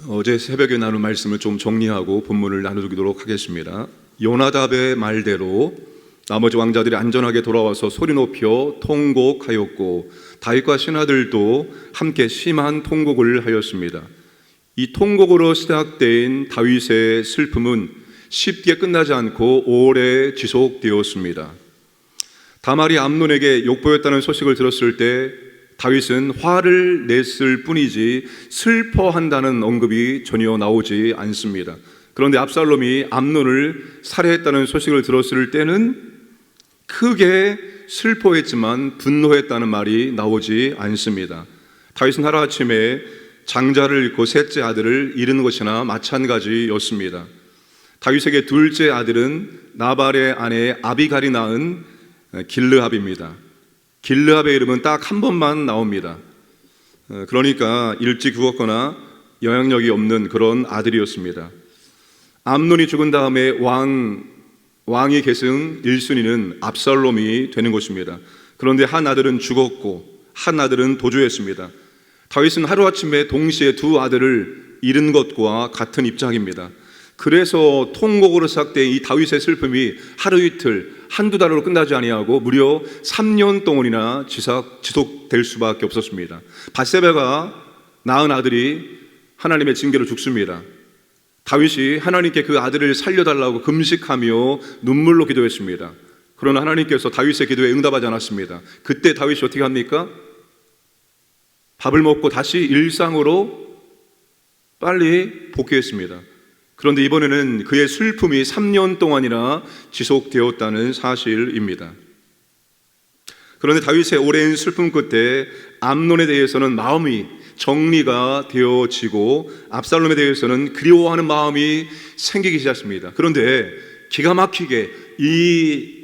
어제 새벽에 나눈 말씀을 좀 정리하고 본문을 나누도록 하겠습니다. 요나답의 말대로 나머지 왕자들이 안전하게 돌아와서 소리 높여 통곡하였고 다윗과 신하들도 함께 심한 통곡을 하였습니다. 이 통곡으로 시작된 다윗의 슬픔은 쉽게 끝나지 않고 오래 지속되었습니다. 다말이 암논에게 욕보였다는 소식을 들었을 때 다윗은 화를 냈을 뿐이지 슬퍼한다는 언급이 전혀 나오지 않습니다. 그런데 압살롬이 암논을 살해했다는 소식을 들었을 때는 크게 슬퍼했지만 분노했다는 말이 나오지 않습니다. 다윗은 하루아침에 장자를 잃고 셋째 아들을 잃은 것이나 마찬가지였습니다. 다윗에게 둘째 아들은 나발의 아내 아비갈이 낳은 길르압입니다. 길르압의 이름은 딱 한 번만 나옵니다. 그러니까 일찍 죽었거나 영향력이 없는 그런 아들이었습니다. 암논이 죽은 다음에 왕의 계승 1순위는 압살롬이 되는 것입니다. 그런데 한 아들은 죽었고 한 아들은 도주했습니다. 다윗은 하루아침에 동시에 두 아들을 잃은 것과 같은 입장입니다. 그래서 통곡으로 시작된 이 다윗의 슬픔이 하루 이틀, 한두 달로 끝나지 아니하고 무려 3년 동안이나 지속될 수밖에 없었습니다. 밧세바가 낳은 아들이 하나님의 징계로 죽습니다. 다윗이 하나님께 그 아들을 살려달라고 금식하며 눈물로 기도했습니다. 그러나 하나님께서 다윗의 기도에 응답하지 않았습니다. 그때 다윗이 어떻게 합니까? 밥을 먹고 다시 일상으로 빨리 복귀했습니다. 그런데 이번에는 그의 슬픔이 3년 동안이나 지속되었다는 사실입니다. 그런데 다윗의 오랜 슬픔 끝에 암논에 대해서는 마음이 정리가 되어지고 압살롬에 대해서는 그리워하는 마음이 생기기 시작했습니다. 그런데 기가 막히게 이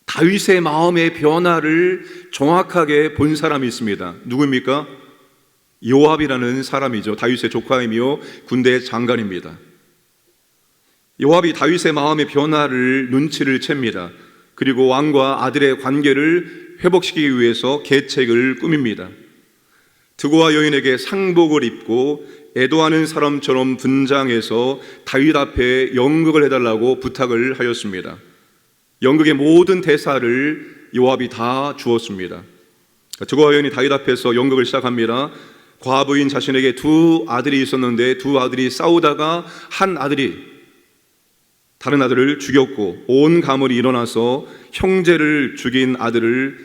다윗의 마음의 변화를 정확하게 본 사람이 있습니다. 누구입니까? 요압이라는 사람이죠. 다윗의 조카이며 군대 장관입니다. 요압이 다윗의 마음의 변화를 눈치를 챕니다. 그리고 왕과 아들의 관계를 회복시키기 위해서 계책을 꾸밉니다. 드고아 여인에게 상복을 입고 애도하는 사람처럼 분장해서 다윗 앞에 연극을 해달라고 부탁을 하였습니다. 연극의 모든 대사를 요압이 다 주었습니다. 드고아 여인이 다윗 앞에서 연극을 시작합니다. 과부인 자신에게 두 아들이 있었는데 두 아들이 싸우다가 한 아들이 다른 아들을 죽였고 온 가문이 일어나서 형제를 죽인 아들을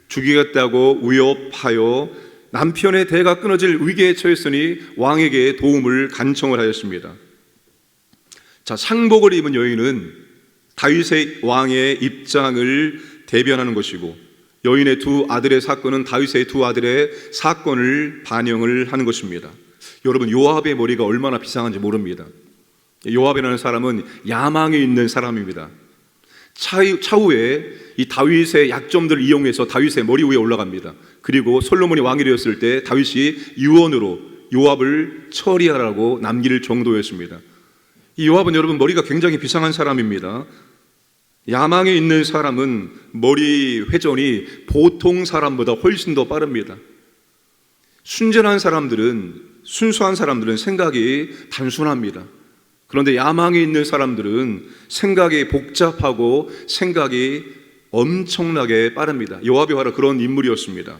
죽이겠다고 위협하여 남편의 대가 끊어질 위기에 처했으니 왕에게 도움을 간청을 하였습니다. 자, 상복을 입은 여인은 다윗의 왕의 입장을 대변하는 것이고 여인의 두 아들의 사건은 다윗의 두 아들의 사건을 반영을 하는 것입니다. 여러분, 요압의 머리가 얼마나 비상한지 모릅니다. 요압이라는 사람은 야망이 있는 사람입니다. 차후에 이 다윗의 약점들을 이용해서 다윗의 머리 위에 올라갑니다. 그리고 솔로몬이 왕이 되었을 때 다윗이 유언으로 요압을 처리하라고 남길 정도였습니다. 이 요압은 여러분 머리가 굉장히 비상한 사람입니다. 야망이 있는 사람은 머리 회전이 보통 사람보다 훨씬 더 빠릅니다. 순전한 사람들은, 순수한 사람들은 생각이 단순합니다. 그런데 야망이 있는 사람들은 생각이 복잡하고 생각이 엄청나게 빠릅니다. 요압이 바로 그런 인물이었습니다.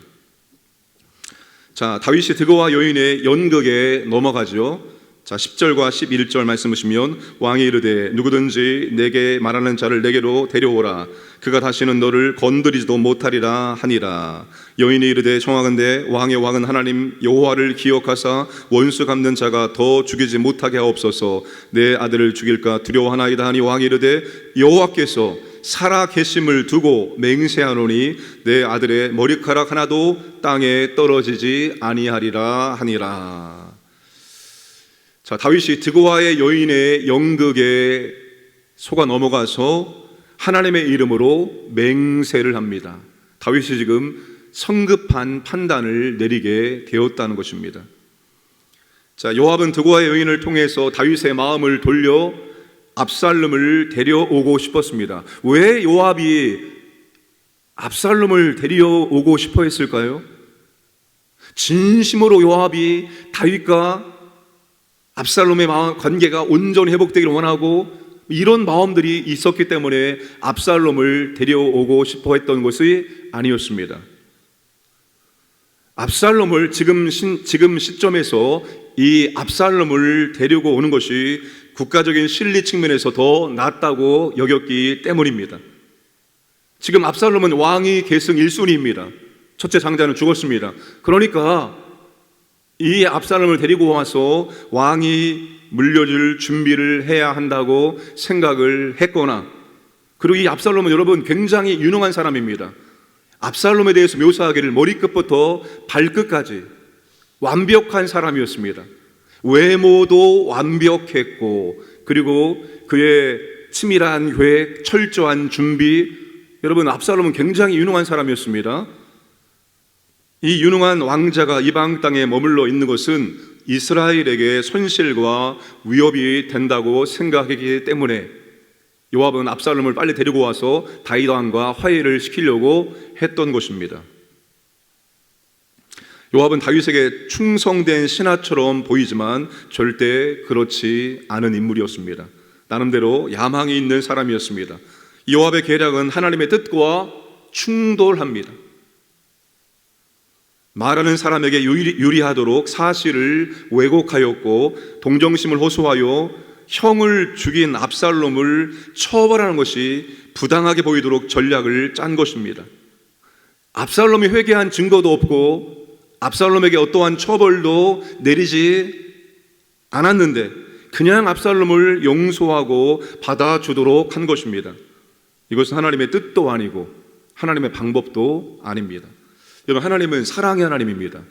자, 다윗이 드고아 여인의 연극에 넘어가죠. 자, 10절과 11절 말씀 보시면 왕이 이르되 누구든지 내게 말하는 자를 내게로 데려오라. 그가 다시는 너를 건드리지도 못하리라 하니라. 여인이 이르되 청하건대 왕의 왕은 하나님 여호와를 기억하사 원수 갚는 자가 더 죽이지 못하게 하옵소서. 내 아들을 죽일까 두려워하나이다 하니 왕이 이르되 여호와께서 살아 계심을 두고 맹세하노니 내 아들의 머리카락 하나도 땅에 떨어지지 아니하리라 하니라. 자, 다윗이 드고아의 여인의 연극에 속아 넘어가서 하나님의 이름으로 맹세를 합니다. 다윗이 지금 성급한 판단을 내리게 되었다는 것입니다. 자, 요압은 드고아의 여인을 통해서 다윗의 마음을 돌려 압살롬을 데려오고 싶었습니다. 왜 요압이 압살롬을 데려오고 싶어 했을까요? 진심으로 요압이 다윗과 압살롬의 관계가 온전히 회복되기를 원하고 이런 마음들이 있었기 때문에 압살롬을 데려오고 싶어 했던 것이 아니었습니다. 압살롬을 지금 시점에서 이 압살롬을 데리고 오는 것이 국가적인 실리 측면에서 더 낫다고 여겼기 때문입니다. 지금 압살롬은 왕위 계승 1순위입니다. 첫째 장자는 죽었습니다. 그러니까 이 압살롬을 데리고 와서 왕이 물려줄 준비를 해야 한다고 생각을 했거나, 그리고 이 압살롬은 여러분 굉장히 유능한 사람입니다. 압살롬에 대해서 묘사하기를 머리끝부터 발끝까지 완벽한 사람이었습니다. 외모도 완벽했고, 그리고 그의 치밀한 계획, 철저한 준비, 여러분 압살롬은 굉장히 유능한 사람이었습니다. 이 유능한 왕자가 이방 땅에 머물러 있는 것은 이스라엘에게 손실과 위협이 된다고 생각했기 때문에 요압은 압살롬을 빨리 데리고 와서 다윗 왕과 화해를 시키려고 했던 것입니다. 요압은 다윗에게 충성된 신하처럼 보이지만 절대 그렇지 않은 인물이었습니다. 나름대로 야망이 있는 사람이었습니다. 요압의 계략은 하나님의 뜻과 충돌합니다. 말하는 사람에게 유리하도록 사실을 왜곡하였고, 동정심을 호소하여 형을 죽인 압살롬을 처벌하는 것이 부당하게 보이도록 전략을 짠 것입니다. 압살롬이 회개한 증거도 없고 압살롬에게 어떠한 처벌도 내리지 않았는데 그냥 압살롬을 용서하고 받아주도록 한 것입니다. 이것은 하나님의 뜻도 아니고 하나님의 방법도 아닙니다. 여러분, 하나님은 사랑의 하나님입니다.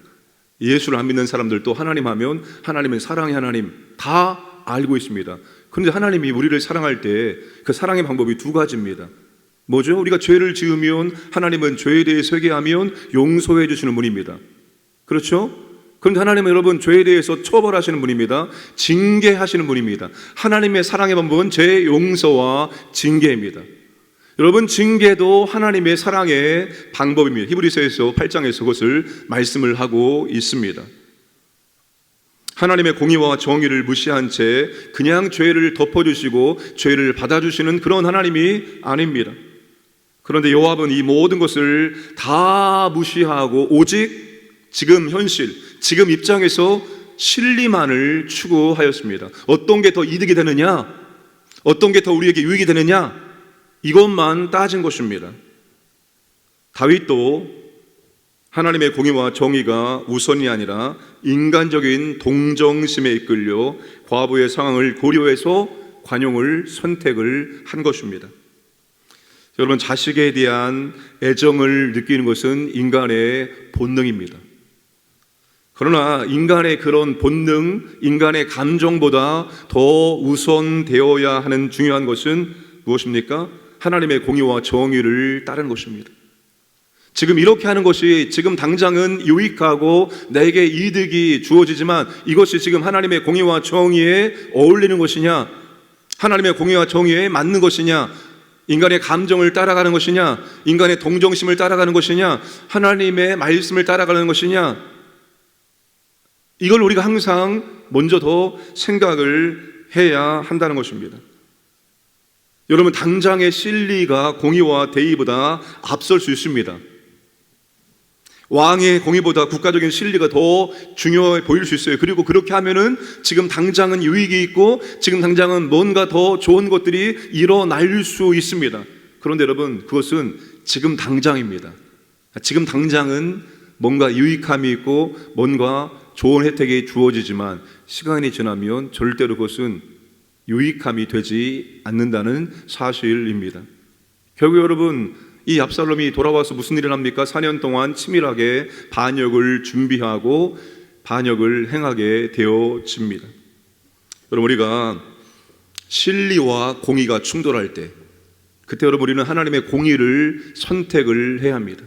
예수를 안 믿는 사람들도 하나님 하면 하나님은 사랑의 하나님 다 알고 있습니다. 그런데 하나님이 우리를 사랑할 때 그 사랑의 방법이 두 가지입니다. 뭐죠? 우리가 죄를 지으면 하나님은 죄에 대해서 회개하면 용서해 주시는 분입니다. 그렇죠? 그런데 하나님은 여러분 죄에 대해서 처벌하시는 분입니다. 징계하시는 분입니다. 하나님의 사랑의 방법은 죄 용서와 징계입니다. 여러분, 징계도 하나님의 사랑의 방법입니다. 히브리서에서 8장에서 그것을 말씀을 하고 있습니다. 하나님의 공의와 정의를 무시한 채 그냥 죄를 덮어주시고 죄를 받아주시는 그런 하나님이 아닙니다. 그런데 요압은 이 모든 것을 다 무시하고 오직 지금 현실, 지금 입장에서 실리만을 추구하였습니다. 어떤 게 더 이득이 되느냐, 어떤 게 더 우리에게 유익이 되느냐, 이것만 따진 것입니다. 다윗도 하나님의 공의와 정의가 우선이 아니라 인간적인 동정심에 이끌려 과부의 상황을 고려해서 관용을 선택을 한 것입니다. 여러분, 자식에 대한 애정을 느끼는 것은 인간의 본능입니다. 그러나 인간의 그런 본능, 인간의 감정보다 더 우선되어야 하는 중요한 것은 무엇입니까? 하나님의 공의와 정의를 따르는 것입니다. 지금 이렇게 하는 것이 지금 당장은 유익하고 내게 이득이 주어지지만 이것이 지금 하나님의 공의와 정의에 어울리는 것이냐, 하나님의 공의와 정의에 맞는 것이냐, 인간의 감정을 따라가는 것이냐, 인간의 동정심을 따라가는 것이냐, 하나님의 말씀을 따라가는 것이냐, 이걸 우리가 항상 먼저 더 생각을 해야 한다는 것입니다. 여러분, 당장의 실리가 공의와 대의보다 앞설 수 있습니다. 왕의 공의보다 국가적인 실리가 더 중요해 보일 수 있어요. 그리고 그렇게 하면은 지금 당장은 유익이 있고 지금 당장은 뭔가 더 좋은 것들이 일어날 수 있습니다. 그런데 여러분, 그것은 지금 당장입니다. 지금 당장은 뭔가 유익함이 있고 뭔가 좋은 혜택이 주어지지만 시간이 지나면 절대로 그것은 유익함이 되지 않는다는 사실입니다. 결국 여러분, 이 압살롬이 돌아와서 무슨 일을 합니까? 4년 동안 치밀하게 반역을 준비하고 반역을 행하게 되어집니다. 여러분, 우리가 실리와 공의가 충돌할 때 그때 여러분 우리는 하나님의 공의를 선택을 해야 합니다.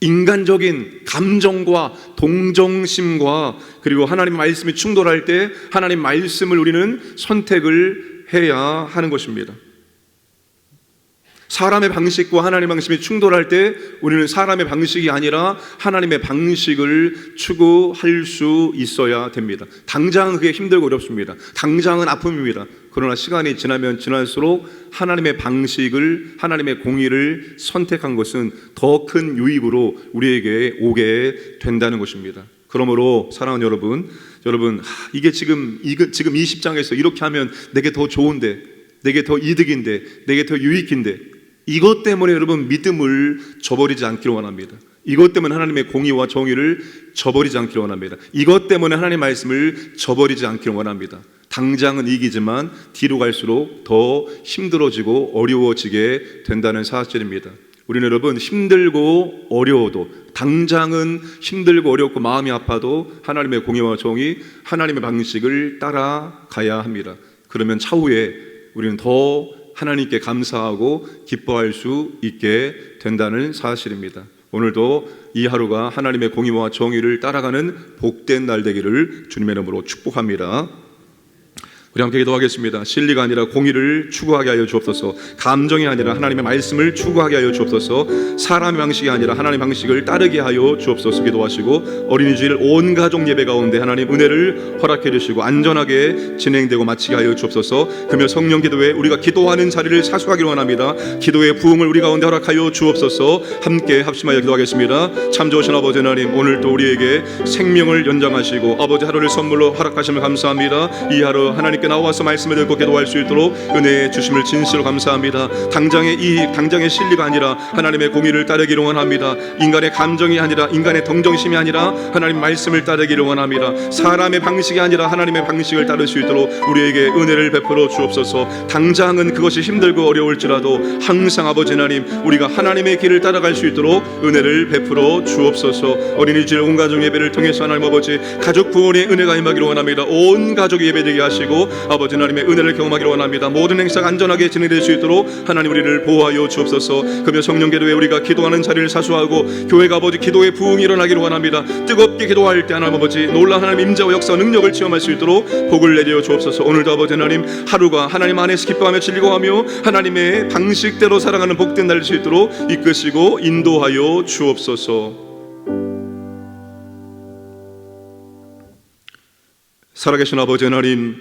인간적인 감정과 동정심과 그리고 하나님의 말씀이 충돌할 때 하나님 말씀을 우리는 선택을 해야 하는 것입니다. 사람의 방식과 하나님의 방식이 충돌할 때 우리는 사람의 방식이 아니라 하나님의 방식을 추구할 수 있어야 됩니다. 당장은 그게 힘들고 어렵습니다. 당장은 아픔입니다. 그러나 시간이 지나면 지날수록 하나님의 방식을, 하나님의 공의를 선택한 것은 더 큰 유익으로 우리에게 오게 된다는 것입니다. 그러므로 사랑하는 여러분, 이게 지금 이 10장에서 이렇게 하면 내게 더 좋은데, 내게 더 이득인데, 내게 더 유익인데, 이것 때문에 여러분 믿음을 저버리지 않기를 원합니다. 이것 때문에 하나님의 공의와 정의를 저버리지 않기를 원합니다. 이것 때문에 하나님의 말씀을 저버리지 않기를 원합니다. 당장은 이기지만 뒤로 갈수록 더 힘들어지고 어려워지게 된다는 사실입니다. 우리는 여러분 힘들고 어려워도, 당장은 힘들고 어렵고 마음이 아파도 하나님의 공의와 정의, 하나님의 방식을 따라가야 합니다. 그러면 차후에 우리는 더 하나님께 감사하고 기뻐할 수 있게 된다는 사실입니다. 오늘도 이 하루가 하나님의 공의와 정의를 따라가는 복된 날 되기를 주님의 이름으로 축복합니다. 우리 함께 기도하겠습니다. 진리가 아니라 공의를 추구하게 하여 주옵소서. 감정이 아니라 하나님의 말씀을 추구하게 하여 주옵소서. 사람의 방식이 아니라 하나님의 방식을 따르게 하여 주옵소서. 기도하시고 어린이 주일 온 가족 예배 가운데 하나님 은혜를 허락해 주시고 안전하게 진행되고 마치게 하여 주옵소서. 금요 성령 기도회 우리가 기도하는 자리를 사수하기를 원합니다. 기도의 부흥을 우리 가운데 허락하여 주옵소서. 함께 합심하여 기도하겠습니다. 참 좋으신 아버지 하나님, 오늘도 우리에게 생명을 연장하시고 아버지 하루를 선물로 허락하시면 감사합니다. 이 하루 하나님께 나와서 말씀을 듣고 기도할 수 있도록 은혜 주심을 진실로 감사합니다. 당장의 이익, 당장의 진리가 아니라 하나님의 공의를 따르기를 원합니다. 인간의 감정이 아니라, 인간의 동정심이 아니라 하나님 말씀을 따르기를 원합니다. 사람의 방식이 아니라 하나님의 방식을 따를 수 있도록 우리에게 은혜를 베풀어 주옵소서. 당장은 그것이 힘들고 어려울지라도 항상 아버지 하나님, 우리가 하나님의 길을 따라갈 수 있도록 은혜를 베풀어 주옵소서. 어린이 주일 온 가족 예배를 통해서 하나님 아버지 가족 구원의 은혜가 임하기를 원합니다. 온 가족이 예배되게 하시고 아버지 하나님의 은혜를 경험하기를 원합니다. 모든 행사가 안전하게 진행될 수 있도록 하나님 우리를 보호하여 주옵소서. 금요 성령 기도에 우리가 기도하는 자리를 사수하고 교회가 아버지 기도의 부흥이 일어나기를 원합니다. 뜨겁게 기도할 때 하나님 아버지 놀라운 하나님 임재와 역사 능력을 체험할 수 있도록 복을 내려 주옵소서. 오늘도 아버지 하나님 하루가 하나님 안에서 기뻐하며 즐거워하며 하나님의 방식대로 살아가는 복된 날 될 수 있도록 이끄시고 인도하여 주옵소서. 살아계신 아버지 하나님,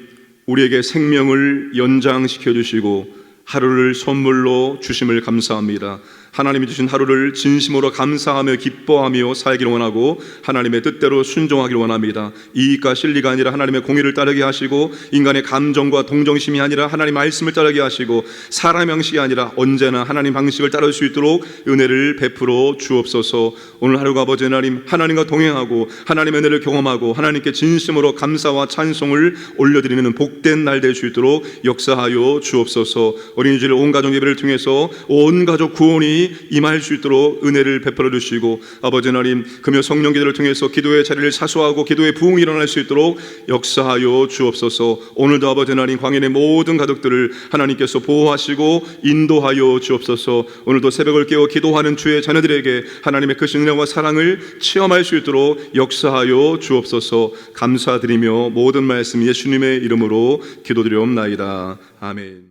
우리에게 생명을 연장시켜 주시고 하루를 선물로 주심을 감사합니다. 하나님이 주신 하루를 진심으로 감사하며 기뻐하며 살기를 원하고 하나님의 뜻대로 순종하기를 원합니다. 이익과 실리가 아니라 하나님의 공의를 따르게 하시고 인간의 감정과 동정심이 아니라 하나님 말씀을 따르게 하시고 사람의 방식이 아니라 언제나 하나님 방식을 따를 수 있도록 은혜를 베풀어 주옵소서. 오늘 하루가 아버지 하나님, 하나님과 동행하고 하나님의 은혜를 경험하고 하나님께 진심으로 감사와 찬송을 올려드리는 복된 날 될 수 있도록 역사하여 주옵소서. 어린이 주일 온 가족 예배를 통해서 온 가족 구원이 임할 수 있도록 은혜를 베풀어 주시고 아버지 하나님, 금요 성령 기도를 통해서 기도의 자리를 사수하고 기도의 부흥이 일어날 수 있도록 역사하여 주옵소서. 오늘도 아버지 하나님 광야의 모든 가족들을 하나님께서 보호하시고 인도하여 주옵소서. 오늘도 새벽을 깨워 기도하는 주의 자녀들에게 하나님의 크신 은혜와 사랑을 체험할 수 있도록 역사하여 주옵소서. 감사드리며 모든 말씀 예수님의 이름으로 기도드리옵나이다. 아멘.